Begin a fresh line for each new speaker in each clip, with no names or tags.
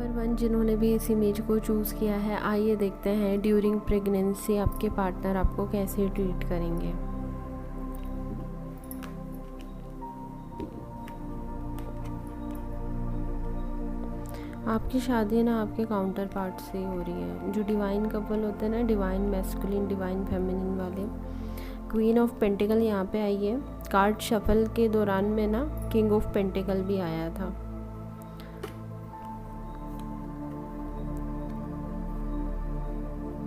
Number 1 जिन्होंने भी इस इमेज को चूज़ किया है, आइए देखते हैं ड्यूरिंग प्रेगनेंसी आपके पार्टनर आपको कैसे ट्रीट करेंगे। आपकी शादी ना आपके काउंटर पार्ट से हो रही है। जो डिवाइन कपल होते हैं ना, डिवाइन मैस्कुलिन डिवाइन फेमिनिन वाले, क्वीन ऑफ पेंटिकल यहाँ पे आई है। कार्ड शफल के दौरान में ना किंग ऑफ पेंटिकल भी आया था।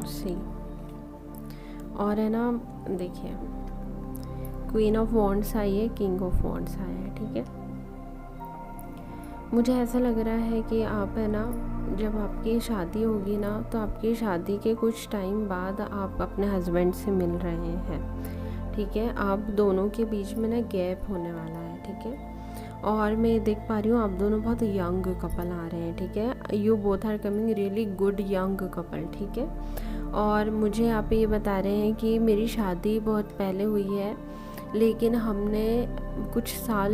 सी और है ना, देखिए क्वीन ऑफ वॉन्ड्स आई है, किंग ऑफ वॉन्ड्स आया है। ठीक है, मुझे ऐसा लग रहा है कि आप है ना, जब आपकी शादी होगी ना, तो आपकी शादी के कुछ टाइम बाद आप अपने हस्बैंड से मिल रहे हैं। ठीक है, आप दोनों के बीच में ना गैप होने वाला है। ठीक है, और मैं देख पा रही हूँ आप दोनों बहुत यंग कपल आ रहे हैं। ठीक है, you both are coming really good young couple. ठीक है, और मुझे आप ये बता रहे हैं कि मेरी शादी बहुत पहले हुई है, लेकिन हमने कुछ साल,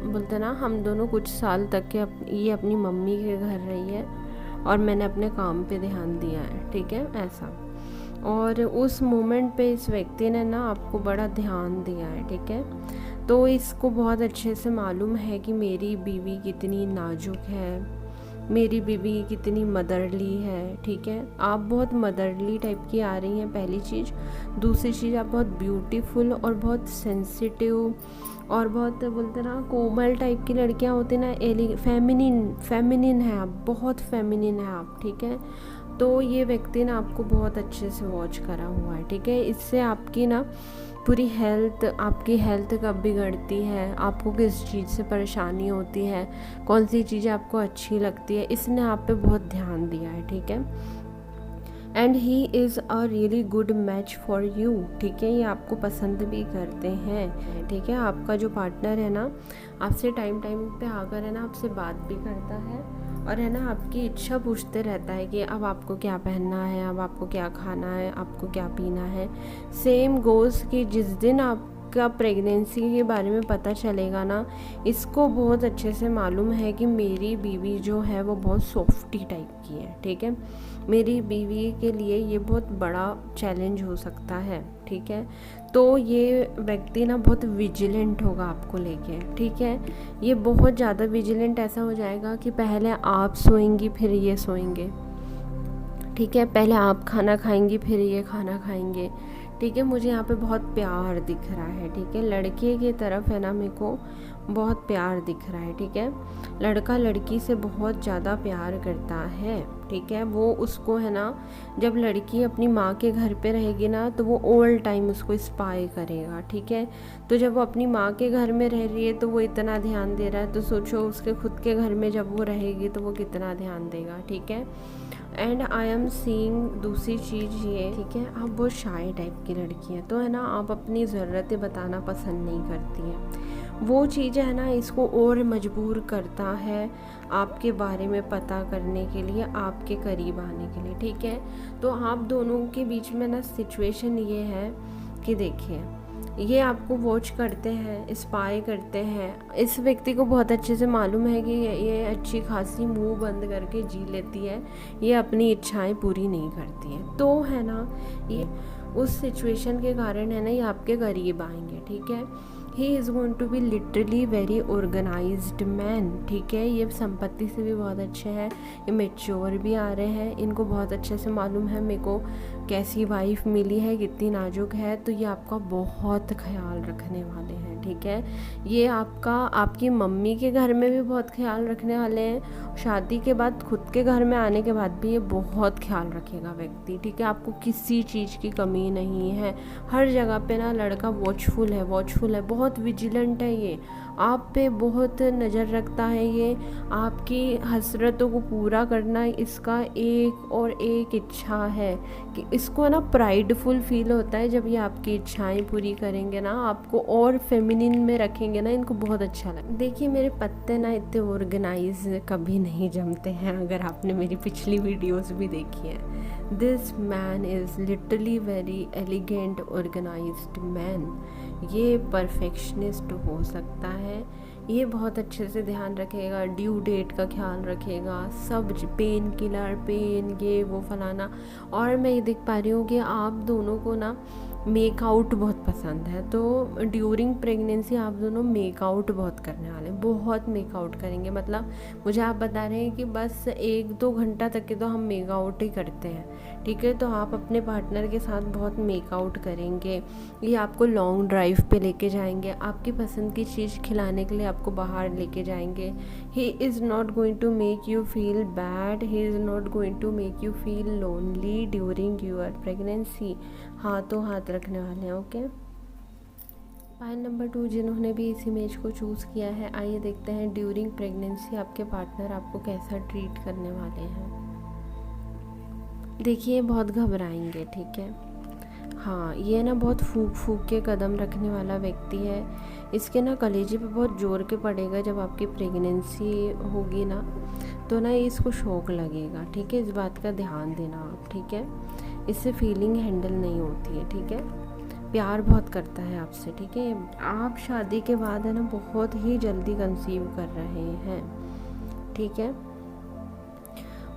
बोलते ना, हम दोनों कुछ साल तक के ये अपनी मम्मी के घर रही है और मैंने अपने काम पे ध्यान दिया है। ठीक है, ऐसा। और उस मोमेंट पे इस व्यक्ति ने ना आपको बड़ा ध्यान दिया है। ठीक है, तो इसको बहुत अच्छे से मालूम है कि मेरी बीवी कितनी नाजुक है, मेरी बीवी कितनी मदरली है। ठीक है, आप बहुत मदरली टाइप की आ रही हैं, पहली चीज़। दूसरी चीज़, आप बहुत ब्यूटीफुल और बहुत सेंसिटिव और बहुत, बोलते ना, कोमल टाइप की लड़कियां होती ना, फेमिनिन है आप, बहुत फेमिनिन है आप। ठीक है, तो ये व्यक्ति ना आपको बहुत अच्छे से वॉच करा हुआ है। ठीक है, इससे आपकी ना पूरी हेल्थ, आपकी हेल्थ कब बिगड़ती है, आपको किस चीज़ से परेशानी होती है, कौन सी चीज़ें आपको अच्छी लगती है, इसने आप पे बहुत ध्यान दिया है। ठीक है, and he is a really good match for you. ठीक है, ये आपको पसंद भी करते हैं। ठीक है, आपका जो पार्टनर है ना, आपसे टाइम पे आकर है ना आपसे बात भी करता है और है ना आपकी इच्छा पूछते रहता है कि अब आपको क्या पहनना है, अब आपको क्या खाना है, आपको क्या पीना है। सेम गोज़ कि जिस दिन आपका प्रेगनेंसी के बारे में पता चलेगा ना, इसको बहुत अच्छे से मालूम है कि मेरी बीवी जो है वो बहुत सॉफ्टी टाइप की है। ठीक है, मेरी बीवी के लिए ये बहुत बड़ा चैलेंज हो सकता है। ठीक है, तो ये व्यक्ति ना बहुत विजिलेंट होगा आपको लेके। ठीक है, ये बहुत ज़्यादा विजिलेंट ऐसा हो जाएगा कि पहले आप सोएंगी फिर ये सोएंगे। ठीक है, पहले आप खाना खाएंगी फिर ये खाना खाएंगे। ठीक है, मुझे यहाँ पे बहुत प्यार दिख रहा है। ठीक है, लड़के की तरफ है ना मेरे को बहुत प्यार दिख रहा है। ठीक है, लड़का लड़की से बहुत ज़्यादा प्यार करता है। ठीक है, वो उसको है ना, जब लड़की अपनी माँ के घर पे रहेगी ना, तो वो ऑल टाइम उसको स्पाई करेगा। ठीक है, तो जब वो अपनी माँ के घर में रह रही है तो वो इतना ध्यान दे रहा है, तो सोचो उसके खुद के घर में जब वो रहेगी तो वो कितना ध्यान देगा। ठीक है, एंड आई एम सीइंग दूसरी चीज़ ये, ठीक है, आप बहुत शाय टाइप की लड़की हैं, तो है ना आप अपनी ज़रूरतें बताना पसंद नहीं करती हैं। वो चीज़ है ना इसको और मजबूर करता है आपके बारे में पता करने के लिए, आपके करीब आने के लिए। ठीक है, तो आप दोनों के बीच में ना सिचुएशन ये है कि देखिए, ये आपको वॉच करते हैं, स्पाई करते हैं। इस व्यक्ति को बहुत अच्छे से मालूम है कि ये अच्छी खासी मुंह बंद करके जी लेती है, ये अपनी इच्छाएं पूरी नहीं करती है। तो है ना, ये उस सिचुएशन के कारण है ना ये आपके करीब आएंगे। ठीक है, he is going to be literally very organised man. ठीक है, ये संपत्ति से भी बहुत अच्छे हैं, ये मेच्योर भी आ रहे हैं, इनको बहुत अच्छे से मालूम है मेरे को कैसी वाइफ मिली है, कितनी नाजुक है, तो ये आपका बहुत ख्याल रखने वाले हैं। ठीक है, ये आपकी मम्मी के घर में भी बहुत ख्याल रखने वाले हैं, शादी के बाद खुद के घर में आने के बाद भी ये बहुत ख्याल रखेगा व्यक्ति। ठीक है, आपको किसी चीज़ की कमी नहीं है, हर जगह पे ना लड़का वॉचफुल है, बहुत विजिलेंट है, ये आप पे बहुत नज़र रखता है, ये आपकी हसरतों को पूरा करना इसका एक और एक इच्छा है कि इसको ना प्राइडफुल फील होता है जब ये आपकी इच्छाएं पूरी करेंगे ना, आपको और फेमिनिन में रखेंगे ना, इनको बहुत अच्छा लगेगा। देखिए, मेरे पत्ते ना इतने ऑर्गेनाइज कभी नहीं जमते हैं, अगर आपने मेरी पिछली वीडियोस भी देखी है। This man is literally very elegant organised man. ये परफेक्शनिस्ट हो सकता है, ये बहुत अच्छे से ध्यान रखेगा, ड्यू डेट का ख्याल रखेगा, सब पेन किलर, पेन, ये वो फलाना। और मैं ये देख पा रही हूँ कि आप दोनों को ना मेकआउट बहुत पसंद है, तो ड्यूरिंग प्रेगनेंसी आप दोनों मेकआउट बहुत करने वाले हैं, बहुत मेकआउट करेंगे। मतलब मुझे आप बता रहे हैं कि बस 1-2 घंटा तक के तो हम मेकआउट ही करते हैं, ठीक है। तो आप अपने पार्टनर के साथ बहुत मेकआउट करेंगे, ये आपको लॉन्ग ड्राइव पे लेके जाएंगे, आपकी पसंद की चीज़ खिलाने के लिए आपको बाहर लेके जाएंगे। He is not going to make you feel bad, he is not going to make you feel lonely during your pregnancy. हाथों हाथ रखने वाले हैं, ओके। पॉइंट नंबर 2, जिन्होंने भी इस इमेज को चूज़ किया है, आइए देखते हैं ड्यूरिंग प्रेगनेंसी आपके पार्टनर आपको कैसा ट्रीट करने वाले हैं। देखिए बहुत घबराएंगे, ठीक है। हाँ, ये ना बहुत फूक फूक के कदम रखने वाला व्यक्ति है। इसके ना कलेजे पे बहुत जोर के पड़ेगा जब आपकी प्रेगनेंसी होगी ना, तो ना इसको शौक लगेगा, ठीक है। इस बात का ध्यान देना आप, ठीक है। इससे फीलिंग हैंडल नहीं होती है, ठीक है। प्यार बहुत करता है आपसे, ठीक है। आप शादी के बाद है ना बहुत ही जल्दी कंसीव कर रहे हैं, ठीक है।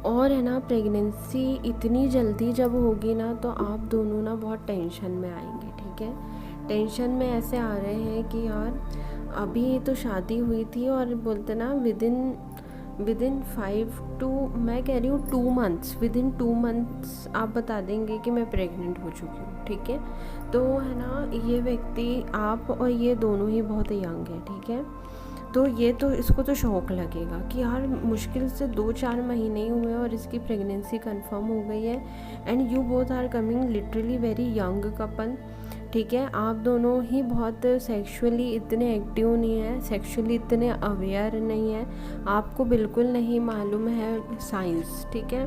और है ना प्रेगनेंसी इतनी जल्दी जब होगी ना, तो आप दोनों ना बहुत टेंशन में आएंगे, ठीक है। टेंशन में ऐसे आ रहे हैं कि यार अभी तो शादी हुई थी, और बोलते ना विदिन 5 to, मैं कह रही हूँ 2 months, विदिन 2 months आप बता देंगे कि मैं प्रेग्नेंट हो चुकी हूँ, ठीक है। तो है ना ये व्यक्ति, आप और ये दोनों ही बहुत यंग है, ठीक है। तो ये तो इसको तो शौक लगेगा कि यार मुश्किल से 2-4 महीने ही हुए और इसकी प्रेगनेंसी कंफर्म हो गई है, and you both are coming literally very young couple, ठीक है। आप दोनों ही बहुत सेक्सुअली इतने एक्टिव नहीं है, सेक्सुअली इतने अवेयर नहीं है, आपको बिल्कुल नहीं मालूम है साइंस, ठीक है।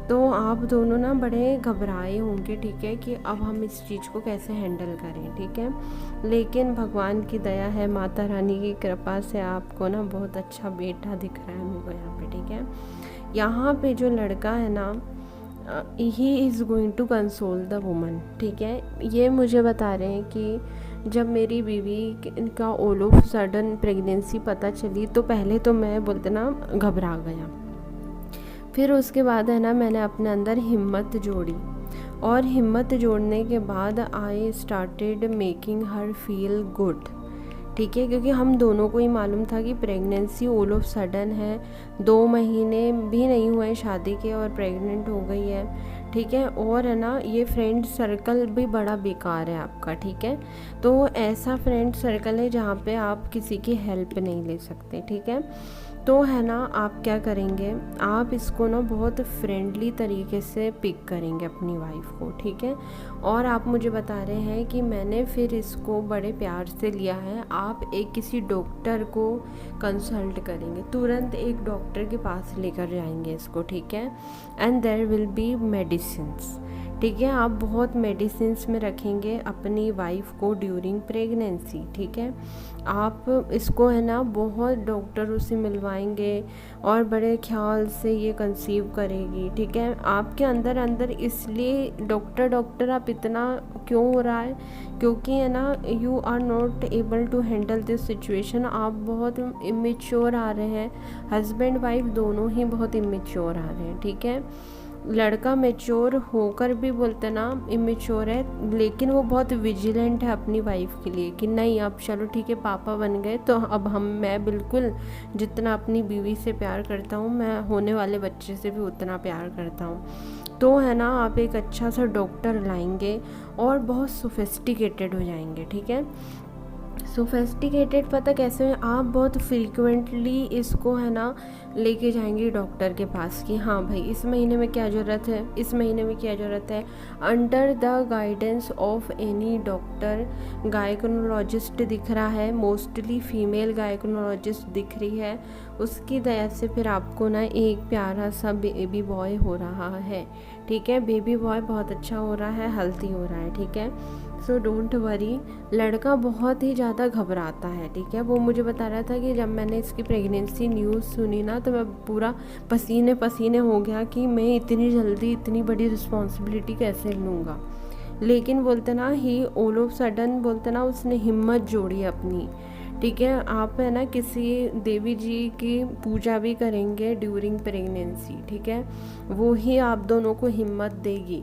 तो आप दोनों ना बड़े घबराए होंगे, ठीक है, कि अब हम इस चीज़ को कैसे हैंडल करें, ठीक है। लेकिन भगवान की दया है, माता रानी की कृपा से आपको ना बहुत अच्छा बेटा दिख रहा है मुझको यहाँ पे, ठीक है। यहाँ पे जो लड़का है ना, he is going to console the woman, ठीक है। ये मुझे बता रहे हैं कि जब मेरी बीवी का ऑल ऑफ सडन प्रेगनेंसी पता चली, तो पहले तो मैं बोलते ना घबरा गया, फिर उसके बाद है ना मैंने अपने अंदर हिम्मत जोड़ी, और हिम्मत जोड़ने के बाद I started making her feel good, ठीक है। क्योंकि हम दोनों को ही मालूम था कि प्रेगनेंसी ऑल ऑफ सडन है, 2 महीने भी नहीं हुए शादी के और प्रेग्नेंट हो गई है, ठीक है। और है ना ये फ्रेंड सर्कल भी बड़ा बेकार है आपका, ठीक है। तो ऐसा फ्रेंड सर्कल है जहाँ पे आप किसी की हेल्प नहीं ले सकते, ठीक है। तो है ना आप क्या करेंगे, आप इसको ना बहुत फ्रेंडली तरीके से पिक करेंगे अपनी वाइफ को, ठीक है। और आप मुझे बता रहे हैं कि मैंने फिर इसको बड़े प्यार से लिया है, आप एक किसी डॉक्टर को कंसल्ट करेंगे, तुरंत एक डॉक्टर के पास लेकर जाएंगे इसको, ठीक है। And there will be medicines, ठीक है। आप बहुत मेडिसिन्स में रखेंगे अपनी वाइफ को ड्यूरिंग प्रेगनेंसी, ठीक है। आप इसको है ना बहुत डॉक्टरों से मिलवाएंगे और बड़े ख्याल से ये कंसीव करेगी, ठीक है। आपके अंदर अंदर इसलिए डॉक्टर आप इतना क्यों हो रहा है, क्योंकि है ना you are not able to handle this situation, आप बहुत इमेच्योर आ रहे हैं, हस्बैंड वाइफ दोनों ही बहुत इमेच्योर आ रहे हैं, ठीक है। लड़का मैच्योर होकर भी बोलते ना इमेच्योर है, लेकिन वो बहुत विजिलेंट है अपनी वाइफ के लिए कि नहीं अब चलो ठीक है पापा बन गए, तो अब मैं बिल्कुल जितना अपनी बीवी से प्यार करता हूँ, मैं होने वाले बच्चे से भी उतना प्यार करता हूँ। तो है ना आप एक अच्छा सा डॉक्टर लाएंगे और बहुत सोफिस्टिकेटेड हो जाएंगे, ठीक है। सोफेस्टिकेटेड पता कैसे है, आप बहुत फ्रीक्वेंटली इसको है ना लेके जाएंगे डॉक्टर के पास कि हाँ भाई इस महीने में क्या ज़रूरत है, इस महीने में क्या ज़रूरत है, under the guidance of any doctor. Gynaecologist दिख रहा है, मोस्टली फीमेल गायकोनोलॉजिस्ट दिख रही है, उसकी दया से फिर आपको ना एक प्यारा सा बेबी बॉय हो रहा है, ठीक है। बेबी बॉय बहुत अच्छा हो रहा है, हेल्थी हो रहा है, ठीक है। So don't worry. लड़का बहुत ही ज़्यादा घबराता है, ठीक है। वो मुझे बता रहा था कि जब मैंने इसकी प्रेगनेंसी न्यूज़ सुनी ना, तो मैं पूरा पसीने पसीने हो गया कि मैं इतनी जल्दी इतनी बड़ी रिस्पॉन्सिबिलिटी कैसे लूँगा। लेकिन बोलते ना ही ऑल ऑफ सडन बोलते ना उसने हिम्मत जोड़ी अपनी, ठीक है। आप है ना किसी देवी जी की पूजा भी करेंगे ड्यूरिंग प्रेगनेंसी, ठीक है, वो ही आप दोनों को हिम्मत देगी,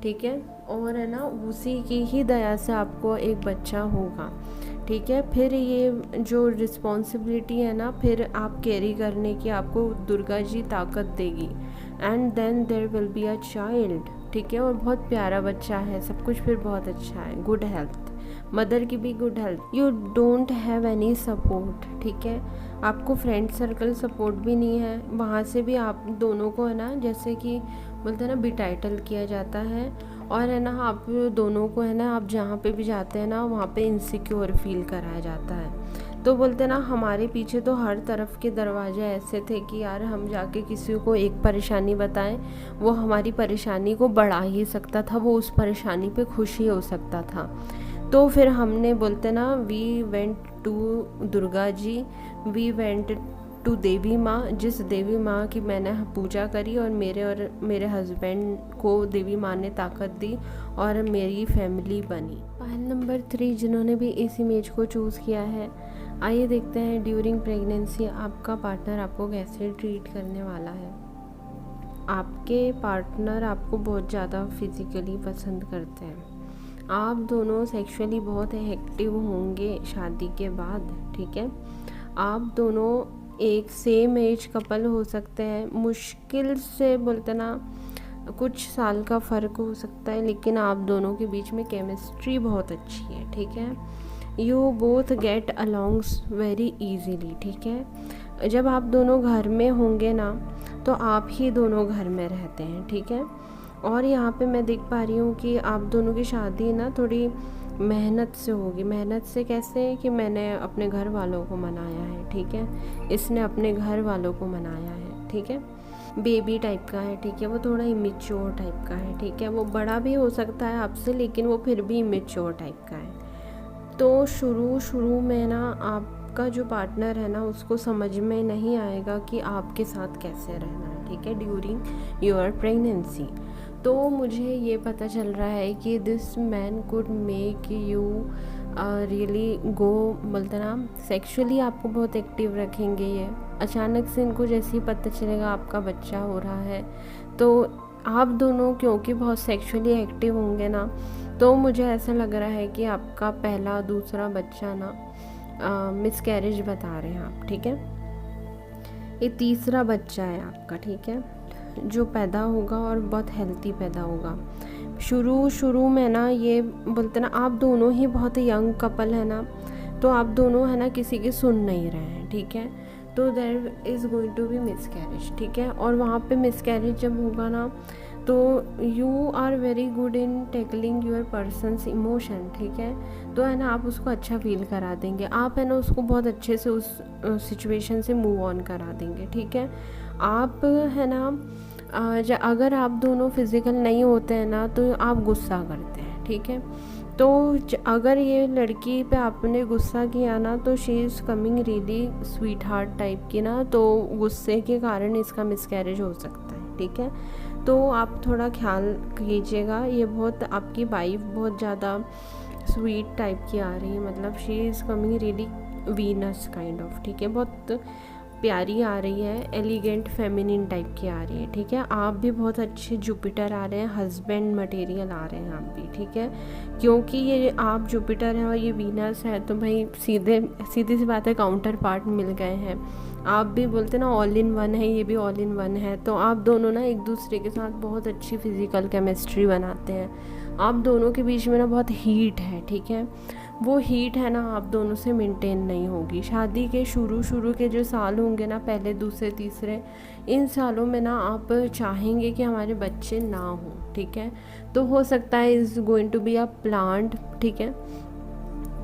ठीक है, और है ना उसी की ही दया से आपको एक बच्चा होगा, ठीक है। फिर ये जो रिस्पॉन्सिबिलिटी है ना फिर आप कैरी करने की आपको दुर्गा जी ताकत देगी, and then there will be a child, ठीक है, और बहुत प्यारा बच्चा है, सब कुछ फिर बहुत अच्छा है, गुड हेल्थ, मदर की भी good health. You don't have any support, ठीक है, आपको फ्रेंड सर्कल सपोर्ट भी नहीं है, वहाँ से भी आप दोनों को है ना जैसे कि बोलते हैं ना बिटाइटल किया जाता है, और है ना आप दोनों को है ना आप जहाँ पे भी जाते हैं ना वहाँ पे इनसिक्योर फील कराया जाता है। तो बोलते ना हमारे पीछे तो हर तरफ के दरवाजे ऐसे थे कि यार हम जाके किसी को एक परेशानी बताएं, वो हमारी परेशानी को बढ़ा ही सकता था, वो उस परेशानी पे खुश ही हो सकता था। तो फिर हमने बोलते ना we went to Durga ji, we went to देवी माँ, जिस देवी माँ की मैंने पूजा करी और मेरे हस्बैंड को देवी माँ ने ताकत दी और मेरी फैमिली बनी। फाइल नंबर 3 जिन्होंने भी इस इमेज को चूज़ किया है, आइए देखते हैं ड्यूरिंग प्रेगनेंसी आपका पार्टनर आपको कैसे ट्रीट करने वाला है। आपके पार्टनर आपको बहुत ज़्यादा फिज़िकली पसंद करते हैं, आप दोनों सेक्सुअली बहुत एक्टिव होंगे शादी के बाद, ठीक है। आप दोनों एक सेम एज कपल हो सकते हैं, मुश्किल से बोलते ना कुछ साल का फ़र्क हो सकता है, लेकिन आप दोनों के बीच में केमिस्ट्री बहुत अच्छी है, ठीक है। You both get alongs very easily, ठीक है। जब आप दोनों घर में होंगे ना तो आप ही दोनों घर में रहते हैं, ठीक है। और यहाँ पे मैं देख पा रही हूँ कि आप दोनों की शादी ना थोड़ी मेहनत से होगी। मेहनत से कैसे कि मैंने अपने घर वालों को मनाया है, ठीक है, इसने अपने घर वालों को मनाया है, ठीक है। बेबी टाइप का है, ठीक है, वो थोड़ा इमेच्योर टाइप का है, ठीक है, वो बड़ा भी हो सकता है आपसे लेकिन वो फिर भी इमेच्योर टाइप का है। तो शुरू में ना आपका जो पार्टनर है ना उसको समझ में नहीं आएगा कि आपके साथ कैसे रहना है, ठीक है, ड्यूरिंग योर प्रेगनेंसी। तो मुझे ये पता चल रहा है कि this man could make you really go, बोलते ना सेक्सुअली आपको बहुत एक्टिव रखेंगे ये। अचानक से इनको जैसे ही पता चलेगा आपका बच्चा हो रहा है तो आप दोनों क्योंकि बहुत सेक्सुअली एक्टिव होंगे ना, तो मुझे ऐसा लग रहा है कि आपका पहला दूसरा बच्चा ना मिसकैरेज बता रहे हैं आप, ठीक है। ये तीसरा बच्चा है आपका, ठीक है, जो पैदा होगा और बहुत हेल्दी पैदा होगा। शुरू में ना ये बोलते ना आप दोनों ही बहुत यंग कपल है ना, तो आप दोनों है ना किसी की सुन नहीं रहे हैं, ठीक है, तो there is going to be miscarriage, ठीक है। और वहाँ पे मिसकैरेज जब होगा ना तो you are very good in tackling your person's emotion, ठीक है, तो है ना आप उसको अच्छा फील करा देंगे, आप है ना उसको बहुत अच्छे से उस सिचुएशन से मूव ऑन करा देंगे, ठीक है। आप है ना अगर आप दोनों फिज़िकल नहीं होते हैं ना तो आप गुस्सा करते हैं, ठीक है, तो अगर ये लड़की पे आपने गुस्सा किया ना तो she is coming really sweet heart type की ना, तो गुस्से के कारण इसका मिसकैरेज हो सकता है, ठीक है। तो आप थोड़ा ख्याल कीजिएगा, ये बहुत आपकी वाइफ बहुत ज़्यादा स्वीट टाइप की आ रही है, मतलब she is coming really Venus kind of, ठीक है, बहुत प्यारी आ रही है, एलिगेंट फेमिनिन टाइप की आ रही है, ठीक है। आप भी बहुत अच्छे जुपिटर आ रहे हैं, हस्बैंड मटेरियल आ रहे हैं आप भी, ठीक है, क्योंकि ये आप जुपिटर है और ये वीनस है तो भाई सीधी सी बात है काउंटर पार्ट मिल गए हैं। आप भी बोलते ना ऑल इन वन है, ये भी ऑल इन वन है, तो आप दोनों ना एक दूसरे के साथ बहुत अच्छी फिज़िकल केमिस्ट्री बनाते हैं। आप दोनों के बीच में ना बहुत हीट है, ठीक है, वो हीट है ना आप दोनों से मेंटेन नहीं होगी। शादी के शुरू के जो साल होंगे ना, पहले दूसरे तीसरे, इन सालों में ना आप चाहेंगे कि हमारे बच्चे ना हों, ठीक है, तो हो सकता है is going to be a planned, ठीक है,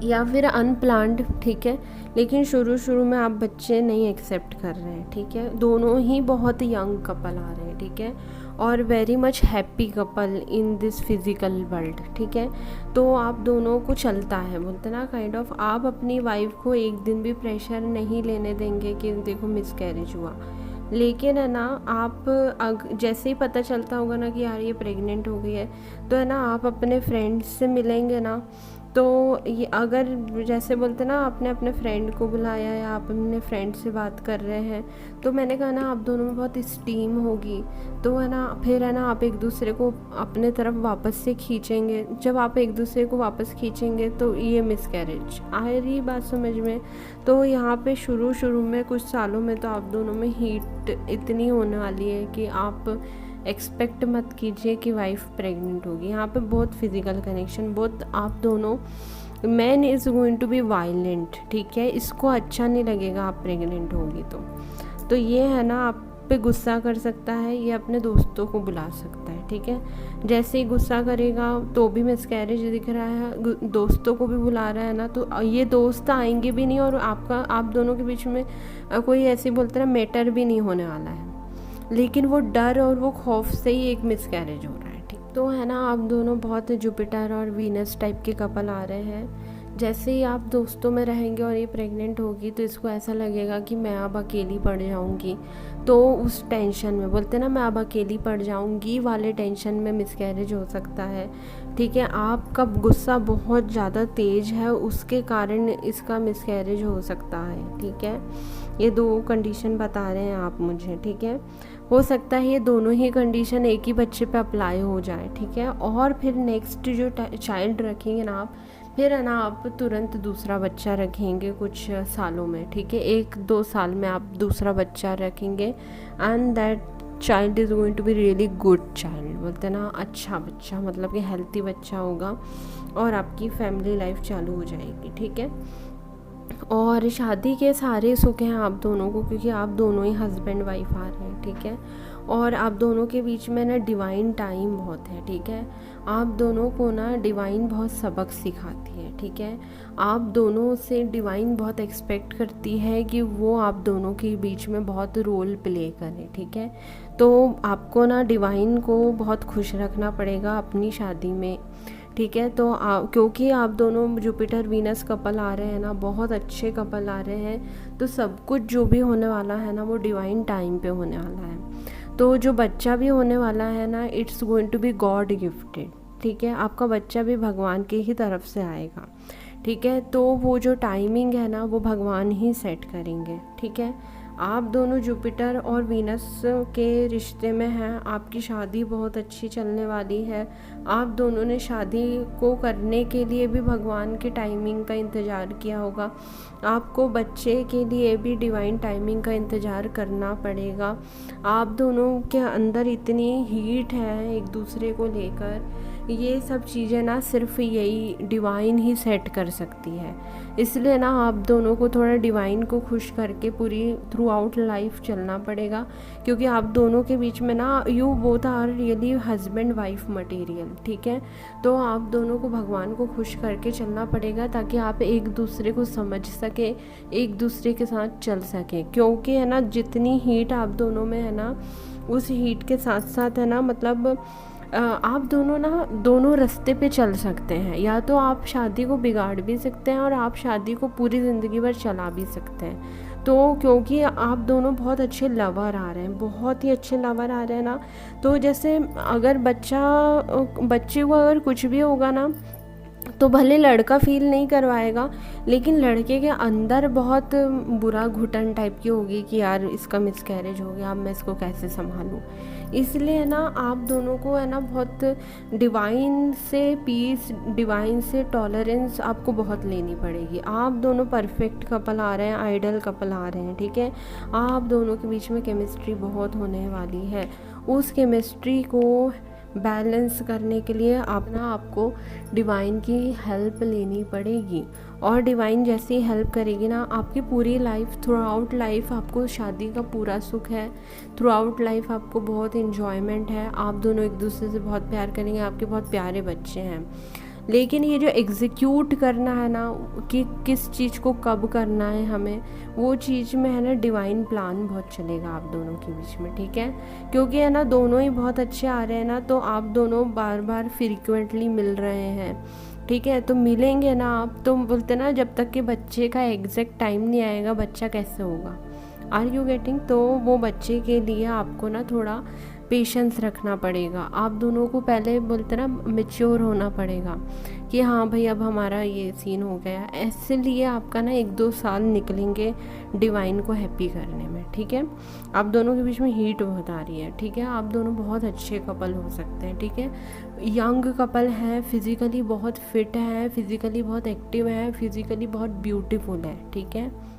या फिर अनप्लान्ड, ठीक है, लेकिन शुरू में आप बच्चे नहीं एक्सेप्ट कर रहे हैं, ठीक है। दोनों ही बहुत यंग कपल आ रहे हैं, ठीक है, और very much happy couple in this physical world, ठीक है। तो आप दोनों को चलता है, बोलते ना काइंड ऑफ, आप अपनी वाइफ को एक दिन भी प्रेशर नहीं लेने देंगे कि देखो मिसकैरेज हुआ, लेकिन है ना आप जैसे ही पता चलता होगा ना कि यार ये प्रेग्नेंट हो गई है, तो है ना आप अपने फ्रेंड्स से मिलेंगे ना तो ये अगर जैसे बोलते ना आपने अपने फ्रेंड को बुलाया या आप अपने फ्रेंड से बात कर रहे हैं, तो मैंने कहा ना आप दोनों में बहुत स्टीम होगी, तो है ना फिर है ना आप एक दूसरे को अपने तरफ वापस से खींचेंगे। जब आप एक दूसरे को वापस खींचेंगे तो ये मिसकैरेज आ रही बात समझ में। तो यहाँ पे शुरू में कुछ सालों में तो आप दोनों में हीट इतनी होने वाली है कि आप एक्सपेक्ट मत कीजिए कि वाइफ प्रेग्नेंट होगी। यहाँ पे बहुत फिजिकल कनेक्शन, बहुत आप दोनों, man is going to be violent, ठीक है। इसको अच्छा नहीं लगेगा आप प्रेग्नेंट होगी तो ये है ना आप पे गुस्सा कर सकता है, ये अपने दोस्तों को बुला सकता है, ठीक है। जैसे ही गुस्सा करेगा तो भी मिसकैरेज दिख रहा है, दोस्तों को भी बुला रहा है ना, तो ये दोस्त आएंगे भी नहीं और आप दोनों के बीच में कोई ऐसी बोलते ना मैटर भी नहीं होने वाला है, लेकिन वो डर और वो खौफ से ही एक मिसकैरेज हो रहा है, ठीक। तो है ना आप दोनों बहुत जुपिटर और वीनस टाइप के कपल आ रहे हैं। जैसे ही आप दोस्तों में रहेंगे और ये प्रेग्नेंट होगी तो इसको ऐसा लगेगा कि मैं अब अकेली पड़ जाऊंगी, तो उस टेंशन में बोलते ना मैं अब अकेली पड़ जाऊंगी वाले टेंशन में मिसकैरेज हो सकता है, ठीक है। आपका गुस्सा बहुत ज़्यादा तेज़ है, उसके कारण इसका मिसकैरेज हो सकता है, ठीक है। ये 2 कंडीशन बता रहे हैं आप मुझे, ठीक है। हो सकता है ये दोनों ही कंडीशन एक ही बच्चे पे अप्लाई हो जाए, ठीक है। और फिर नेक्स्ट जो चाइल्ड रखेंगे ना आप, फिर है ना आप तुरंत दूसरा बच्चा रखेंगे कुछ सालों में, ठीक है। 1-2 साल में आप दूसरा बच्चा रखेंगे and that child is going to be really good child, बोलते हैं ना अच्छा बच्चा, मतलब कि हेल्थी बच्चा होगा और आपकी फैमिली लाइफ चालू हो जाएगी, ठीक है। और शादी के सारे सुख हैं आप दोनों को, क्योंकि आप दोनों ही हस्बैंड वाइफ आ रहे हैं, ठीक है। और आप दोनों के बीच में ना डिवाइन टाइम बहुत है, ठीक है। आप दोनों को ना डिवाइन बहुत सबक सिखाती है, ठीक है। आप दोनों से डिवाइन बहुत एक्सपेक्ट करती है कि वो आप दोनों के बीच में बहुत रोल प्ले करे, ठीक है। तो आपको ना डिवाइन को बहुत खुश रखना पड़ेगा अपनी शादी में, ठीक है। तो क्योंकि आप दोनों जुपिटर वीनस कपल आ रहे हैं ना, बहुत अच्छे कपल आ रहे हैं, तो सब कुछ जो भी होने वाला है ना वो डिवाइन टाइम पे होने वाला है। तो जो बच्चा भी होने वाला है ना, it's going to be god gifted, ठीक है। आपका बच्चा भी भगवान की ही तरफ से आएगा, ठीक है। तो वो जो टाइमिंग है ना वो भगवान ही सेट करेंगे, ठीक है। आप दोनों जुपिटर और वीनस के रिश्ते में हैं, आपकी शादी बहुत अच्छी चलने वाली है। आप दोनों ने शादी को करने के लिए भी भगवान के टाइमिंग का इंतज़ार किया होगा, आपको बच्चे के लिए भी डिवाइन टाइमिंग का इंतज़ार करना पड़ेगा। आप दोनों के अंदर इतनी हीट है एक दूसरे को लेकर, ये सब चीज़ें ना सिर्फ यही डिवाइन ही सेट कर सकती है। इसलिए ना आप दोनों को थोड़ा डिवाइन को खुश करके पूरी थ्रू आउट लाइफ चलना पड़ेगा, क्योंकि आप दोनों के बीच में ना you both are really husband wife material, ठीक है। तो आप दोनों को भगवान को खुश करके चलना पड़ेगा ताकि आप एक दूसरे को समझ सके, एक दूसरे के साथ चल सके, क्योंकि है ना जितनी हीट आप दोनों में है ना, उस हीट के साथ साथ है ना मतलब आप दोनों ना दोनों रास्ते पे चल सकते हैं। या तो आप शादी को बिगाड़ भी सकते हैं और आप शादी को पूरी ज़िंदगी भर चला भी सकते हैं। तो क्योंकि आप दोनों बहुत अच्छे लवर आ रहे हैं, बहुत ही अच्छे लवर आ रहे हैं ना, तो जैसे अगर बच्चे को अगर कुछ भी होगा ना, तो भले लड़का फील नहीं करवाएगा, लेकिन लड़के के अंदर बहुत बुरा घुटन टाइप की होगी कि यार इसका मिसकैरेज हो गया, अब मैं इसको कैसे संभालूं। इसलिए ना आप दोनों को है ना बहुत डिवाइन से पीस, डिवाइन से टॉलरेंस आपको बहुत लेनी पड़ेगी। आप दोनों परफेक्ट कपल आ रहे हैं, आइडल कपल आ रहे हैं, ठीक है। आप दोनों के बीच में केमिस्ट्री बहुत होने वाली है। उस केमिस्ट्री को बैलेंस करने के लिए आपको डिवाइन की हेल्प लेनी पड़ेगी, और डिवाइन जैसी हेल्प करेगी ना, आपकी पूरी लाइफ, थ्रू आउट लाइफ आपको शादी का पूरा सुख है, थ्रू आउट लाइफ आपको बहुत इन्जॉयमेंट है। आप दोनों एक दूसरे से बहुत प्यार करेंगे, आपके बहुत प्यारे बच्चे हैं। लेकिन ये जो एग्जीक्यूट करना है ना कि किस चीज़ को कब करना है हमें, वो चीज़ में है ना डिवाइन प्लान बहुत चलेगा आप दोनों के बीच में, ठीक है। क्योंकि है ना दोनों ही बहुत अच्छे आ रहे हैं ना, तो आप दोनों बार बार फ्रीक्वेंटली मिल रहे हैं, ठीक है। तो मिलेंगे ना आप, तो बोलते ना जब तक कि बच्चे का एग्जैक्ट टाइम नहीं आएगा बच्चा कैसे होगा, आर यू गेटिंग। तो वो बच्चे के लिए आपको ना थोड़ा पेशेंस रखना पड़ेगा। आप दोनों को पहले बोलते ना मैच्योर होना पड़ेगा, कि हाँ भाई अब हमारा ये सीन हो गया। ऐसे लिए आपका ना 1-2 साल निकलेंगे डिवाइन को हैप्पी करने में, ठीक है। आप दोनों के बीच में हीट बहुत आ रही है, ठीक है। आप दोनों बहुत अच्छे कपल हो सकते हैं, ठीक है। यंग कपल है, फिज़िकली बहुत फिट है, फिज़िकली बहुत एक्टिव है, फिज़िकली बहुत ब्यूटीफुल है, ठीक है।